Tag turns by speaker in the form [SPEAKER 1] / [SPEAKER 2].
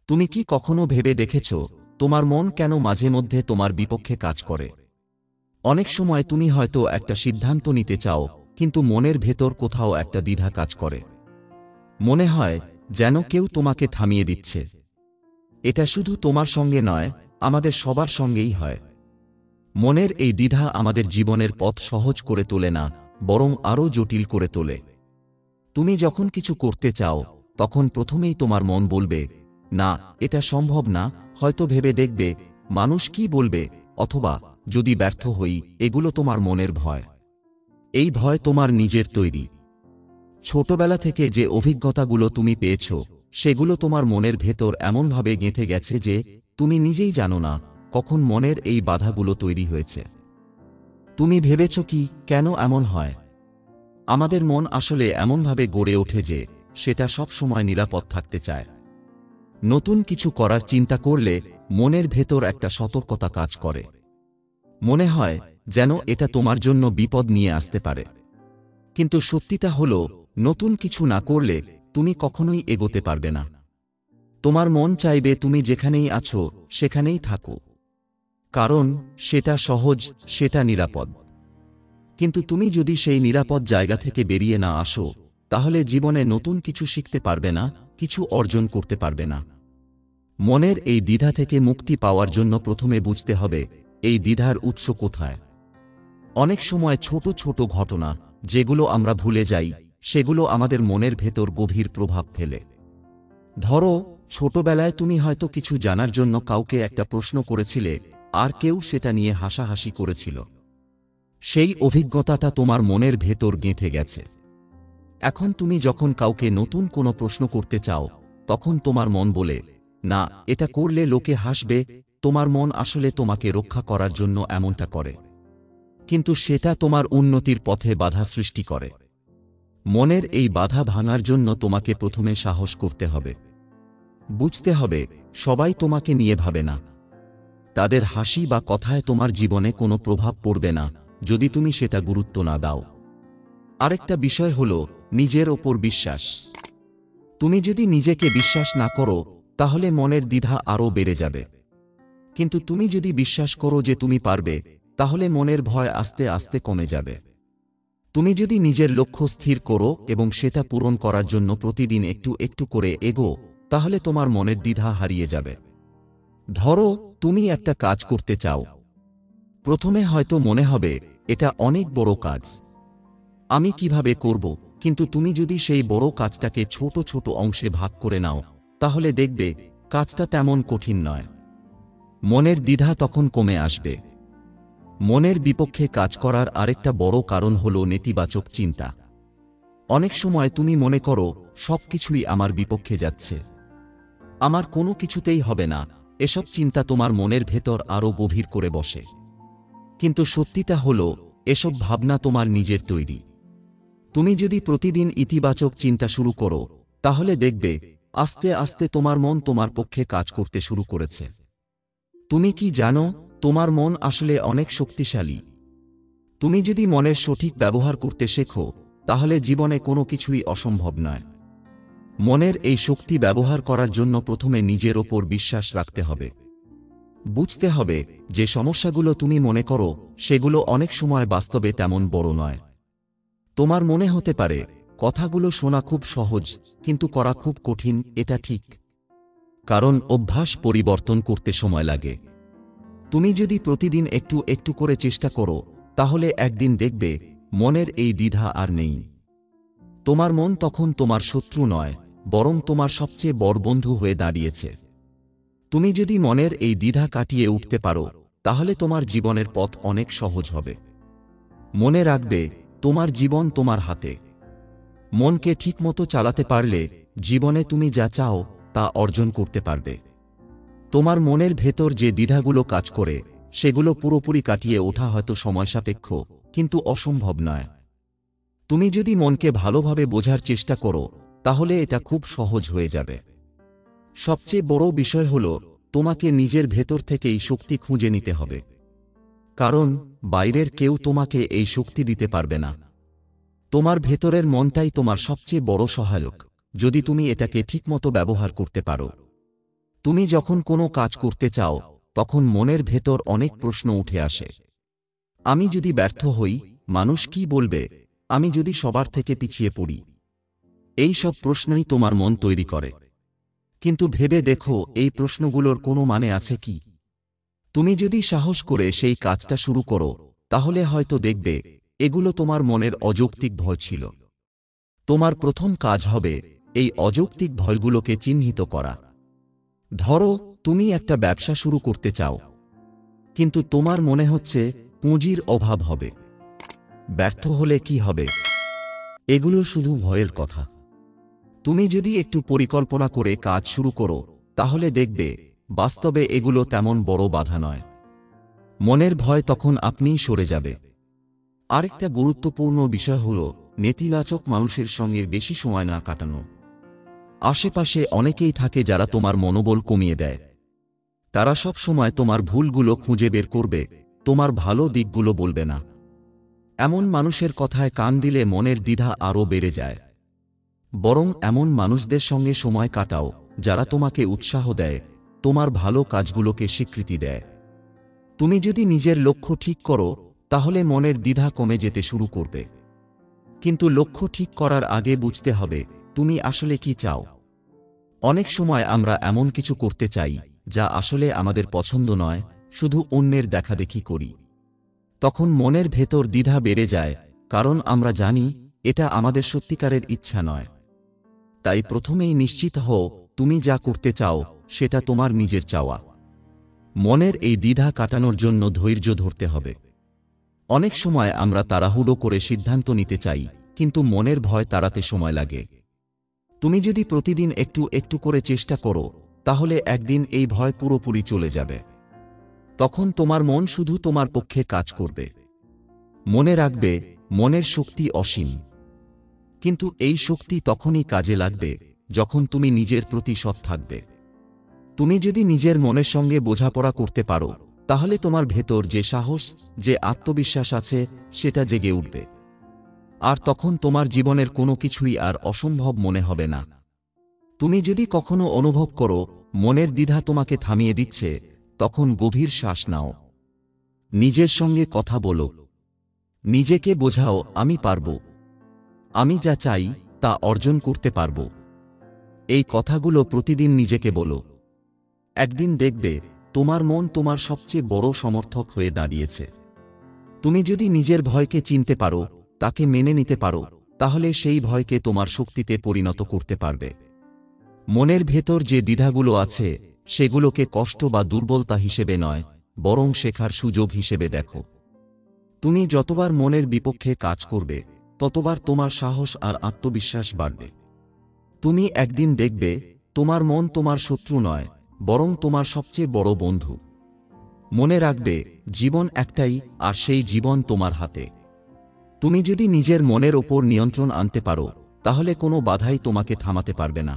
[SPEAKER 1] তুমি কি কখনো ভেবে দেখেছ তোমার মন কেন মাঝে মধ্যে তোমার বিপক্ষে কাজ করে? অনেক সময় তুমি হয়তো একটা সিদ্ধান্ত নিতে চাও, কিন্তু মনের ভেতর কোথাও একটা দ্বিধা কাজ করে। মনে হয় যেন কেউ তোমাকে থামিয়ে দিচ্ছে। এটা শুধু তোমার সঙ্গে নয়, আমাদের সবার সঙ্গেই হয়। মনের এই দ্বিধা আমাদের জীবনের পথ সহজ করে তোলে না, বরং আরও জটিল করে তোলে। তুমি যখন কিছু করতে চাও, তখন প্রথমেই তোমার মন বলবে, না, এটা সম্ভব না, হয়তো ভেবে দেখবে, মানুষ কি বলবে, অথবা যদি ব্যর্থ হই। এগুলো তোমার মনের ভয়। এই ভয় তোমার নিজের তৈরি। ছোটবেলা থেকে যে অভিজ্ঞতাগুলো তুমি পেয়েছ, সেগুলো তোমার মনের ভেতর এমনভাবে গেঁথে গেছে যে তুমি নিজেই জানো না কখন মনের এই বাধাগুলো তৈরি হয়েছে। তুমি ভেবেছ কি, কেন এমন হয়? আমাদের মন আসলে এমনভাবে গড়ে ওঠে যে সেটা সব সময় নিরাপদ থাকতে চায়। নতুন কিছু করার চিন্তা করলে মনের ভেতর একটা সতর্কতা কাজ করে। মনে হয় যেন এটা তোমার জন্য বিপদ নিয়ে আসতে পারে। কিন্তু সত্যিটা হলো, নতুন কিছু না করলে তুমি কখনোই এগোতে পারবে না। তোমার মন চাইবে তুমি যেখানেই আছো সেখানেই থাকো, কারণ সেটা সহজ, সেটা নিরাপদ। কিন্তু তুমি যদি সেই নিরাপদ জায়গা থেকে বেরিয়ে না আসো, তাহলে জীবনে নতুন কিছু শিখতে পারবে না, কিছু অর্জন করতে পারবে না। মনের এই দ্বিধা থেকে মুক্তি পাওয়ার জন্য প্রথমে বুঝতে হবে এই দ্বিধার উৎস কোথায়। অনেক সময় ছোট ছোট ঘটনা, যেগুলো আমরা ভুলে যাই, সেগুলো আমাদের মনের ভেতর গভীর প্রভাব ফেলে। ধরো, ছোটবেলায় তুমি হয়তো কিছু জানার জন্য কাউকে একটা প্রশ্ন করেছিলে, আর কেউ সেটা নিয়ে হাসাহাসি করেছিল। সেই অভিজ্ঞতাটা তোমার মনের ভেতর গেঁথে গেছে। এখন তুমি যখন কাউকে নতুন কোনো প্রশ্ন করতে চাও, তখন তোমার মন বলে, না, এটা করলে লোকে হাসবে। তোমার মন আসলে তোমাকে রক্ষা করার জন্য এমনটা করে, কিন্তু সেটা তোমার উন্নতির পথে বাধা সৃষ্টি করে। মনের এই বাধা ভাঙার জন্য তোমাকে প্রথমে সাহস করতে হবে। বুঝতে হবে, সবাই তোমাকে নিয়ে ভাবে না। তাদের হাসি বা কথায় তোমার জীবনে কোনো প্রভাব পড়বে না, যদি তুমি সেটা গুরুত্ব না দাও। আরেকটা বিষয় হলো নিজের ওপর বিশ্বাস। তুমি যদি নিজেকে বিশ্বাস না করো, তাহলে মনের দ্বিধা আরও বেড়ে যাবে। কিন্তু তুমি যদি বিশ্বাস করো যে তুমি পারবে, তাহলে মনের ভয় আস্তে আস্তে কমে যাবে। তুমি যদি নিজের লক্ষ্য স্থির করো এবং সেটা পূরণ করার জন্য প্রতিদিন একটু একটু করে এগো, তাহলে তোমার মনের দ্বিধা হারিয়ে যাবে। ধরো, তুমি একটা কাজ করতে চাও। প্রথমে হয়তো মনে হবে, এটা অনেক বড় কাজ, আমি কিভাবে করব? কিন্তু তুমি যদি সেই বড় কাজটাকে ছোট ছোট অংশে ভাগ করে নাও, তাহলে দেখবে কাজটা তেমন কঠিন নয়। মনের দ্বিধা তখন কমে আসবে। মনের বিপক্ষে কাজ করার আরেকটা বড় কারণ হলো নেতিবাচক চিন্তা। অনেক সময় তুমি মনে করো, সবকিছুই আমার বিপক্ষে যাচ্ছে, আমার কোনো কিছুতেই হবে না। এসব চিন্তা তোমার মনের ভেতর আরও গভীর করে বসে। কিন্তু সত্যিটা হলো, এসব ভাবনা তোমার নিজের তৈরি। তুমি যদি প্রতিদিন ইতিবাচক চিন্তা শুরু করো, তাহলে দেখবে আস্তে আস্তে তোমার মন তোমার পক্ষে কাজ করতে শুরু করেছে। তুমি কি জানো, তোমার মন আসলে অনেক শক্তিশালী। তুমি যদি মনের সঠিক ব্যবহার করতে শেখো, তাহলে জীবনে কোনো কিছুই অসম্ভব নয়। মনের এই শক্তি ব্যবহার করার জন্য প্রথমে নিজের ওপর বিশ্বাস রাখতে হবে। বুঝতে হবে যে সমস্যাগুলো তুমি মনে করো, সেগুলো অনেক সময় বাস্তবে তেমন বড় নয়। তোমার মনে হতে পারে কথাগুলো শোনা খুব সহজ, কিন্তু করা খুব কঠিন। এটা ঠিক, কারণ অভ্যাস পরিবর্তন করতে সময় লাগে। তুমি যদি প্রতিদিন একটু একটু করে চেষ্টা করো, তাহলে একদিন দেখবে মনের এই দ্বিধা আর নেই। তোমার মন তখন তোমার শত্রু নয়, বরং তোমার সবচেয়ে বড় বন্ধু হয়ে দাঁড়িয়েছে। তুমি যদি মনের এই দ্বিধা কাটিয়ে উঠতে পারো, তাহলে তোমার জীবনের পথ অনেক সহজ হবে। মনে রাখবে, তোমার জীবন তোমার হাতে। মনকে ঠিকমতো চালাতে পারলে জীবনে তুমি যা চাও তা অর্জন করতে পারবে। তোমার মনের ভেতর যে দ্বিধাগুলো কাজ করে, সেগুলো পুরোপুরি কাটিয়ে ওঠা হয়তো সময়সাপেক্ষ, কিন্তু অসম্ভব নয়। তুমি যদি মনকে ভালোভাবে বোঝার চেষ্টা করো, তাহলে এটা খুব সহজ হয়ে যাবে। সবচেয়ে বড় বিষয় হলো, তোমাকে নিজের ভেতর থেকেই শক্তি খুঁজে নিতে হবে। কারণ বাইরের কেউ তোমাকে এই শক্তি দিতে পারবে না। তোমার ভেতরের মনটাই তোমার সবচেয়ে বড় সহায়ক, যদি তুমি এটাকে ঠিকমতো ব্যবহার করতে পারো। তুমি যখন কোনো কাজ করতে চাও তখন মনের ভেতর অনেক প্রশ্ন উঠে আসে। আমি যদি ব্যর্থ হই, মানুষ কি বলবে? আমি যদি সবার থেকে পিছিয়ে পড়ি? এই সব প্রশ্নই তোমার মন তৈরি করে। কিন্তু ভেবে দেখো, এই প্রশ্নগুলোর কোনো মানে আছে কি? তুমি যদি সাহস করে সেই কাজটা শুরু করো, তাহলে হয়তো দেখবে এগুলো তোমার মনের অযৌক্তিক ভয় ছিল। তোমার প্রথম কাজ হবে এই অযৌক্তিক ভয়গুলোকে চিহ্নিত করা। ধরো, তুমি একটা ব্যবসা শুরু করতে চাও, কিন্তু তোমার মনে হচ্ছে পুঁজির অভাব হবে, ব্যর্থ হলে কি হবে। এগুলো শুধু ভয়ের কথা। তুমি যদি একটু পরিকল্পনা করে কাজ শুরু করো, তাহলে দেখবে বাস্তবে এগুলো তেমন বড় বাধা নয়। মনের ভয় তখন আপনিই সরে যাবে। আরেকটা গুরুত্বপূর্ণ বিষয় হল নেতিবাচক মানুষের সঙ্গে বেশি সময় না কাটানো। আশেপাশে অনেকেই থাকে যারা তোমার মনোবল কমিয়ে দেয়। তারা সব সময় তোমার ভুলগুলো খুঁজে বের করবে, তোমার ভালো দিকগুলো বলবে না। এমন মানুষের কথায় কান দিলে মনের দ্বিধা আরও বেড়ে যায়। বরং এমন মানুষদের সঙ্গে সময় কাটাও যারা তোমাকে উৎসাহ দেয়, তোমার ভালো কাজগুলোকে স্বীকৃতি দেয়। তুমি যদি নিজের লক্ষ্য ঠিক করো, তাহলে মনের দ্বিধা কমে যেতে শুরু করবে। কিন্তু লক্ষ্য ঠিক করার আগে বুঝতে হবে তুমি আসলে কি চাও। অনেক সময় আমরা এমন কিছু করতে চাই যা আসলে আমাদের পছন্দ নয়, শুধু অন্যের দেখাদেখি করি। তখন মনের ভেতর দ্বিধা বেড়ে যায়, কারণ আমরা জানি এটা আমাদের সত্যিকারের ইচ্ছা নয়। তাই প্রথমেই নিশ্চিত হও তুমি যা করতে চাও সেটা তোমার নিজের চাওয়া। মনের এই দ্বিধা কাটানোর জন্য ধৈর্য ধরতে হবে। অনেক সময় আমরা তাড়াহুড়ো করে সিদ্ধান্ত নিতে চাই, কিন্তু মনের ভয় তাড়াতে সময় লাগে। তুমি যদি প্রতিদিন একটু একটু করে চেষ্টা করো, তাহলে একদিন এই ভয় পুরোপুরি চলে যাবে। তখন তোমার মন শুধু তোমার পক্ষে কাজ করবে। মনে রাখবে, মনের শক্তি অসীম, কিন্তু এই শক্তি তখনই কাজে লাগবে যখন তুমি নিজের প্রতি সৎ থাকবে। তুমি যদি নিজের মনের সঙ্গে বোঝাপড়া করতে পারো, তাহলে তোমার ভেতর যে সাহস, যে আত্মবিশ্বাস আছে সেটা জেগে উঠবে। আর তখন তোমার জীবনের কোনো কিছুই আর অসম্ভব মনে হবে না। তুমি যদি কখনো অনুভব করো মনের দ্বিধা তোমাকে থামিয়ে দিচ্ছে, তখন গভীর শ্বাস নাও। নিজের সঙ্গে কথা বলো, নিজেকে বোঝাও আমি পারব, আমি যা চাই তা অর্জন করতে পারব। এই কথাগুলো প্রতিদিন নিজেকে বলো। একদিন দেখবে তোমার মন তোমার সবচেয়ে বড় সমর্থক হয়ে দাঁড়িয়েছে। তুমি যদি নিজের ভয়কে চিনতে পারো, তাকে মেনে নিতে পারো, তাহলে সেই ভয়কে তোমার শক্তিতে পরিণত করতে পারবে। মনের ভেতর যে দ্বিধাগুলো আছে সেগুলোকে কষ্ট বা দুর্বলতা হিসেবে নয়, বরং শেখার সুযোগ হিসেবে দেখো। তুমি যতবার মনের বিপক্ষে কাজ করবে, ততবার তোমার সাহস আর আত্মবিশ্বাস বাড়বে। তুমি একদিন দেখবে তোমার মন তোমার শত্রু নয়, বরং তোমার সবচেয়ে বড় বন্ধু। মনে রাখবে, জীবন একটাই, আর সেই জীবন তোমার হাতে। তুমি যদি নিজের মনের ওপর নিয়ন্ত্রণ আনতে পারো, তাহলে কোনো বাধাই তোমাকে থামাতে পারবে না।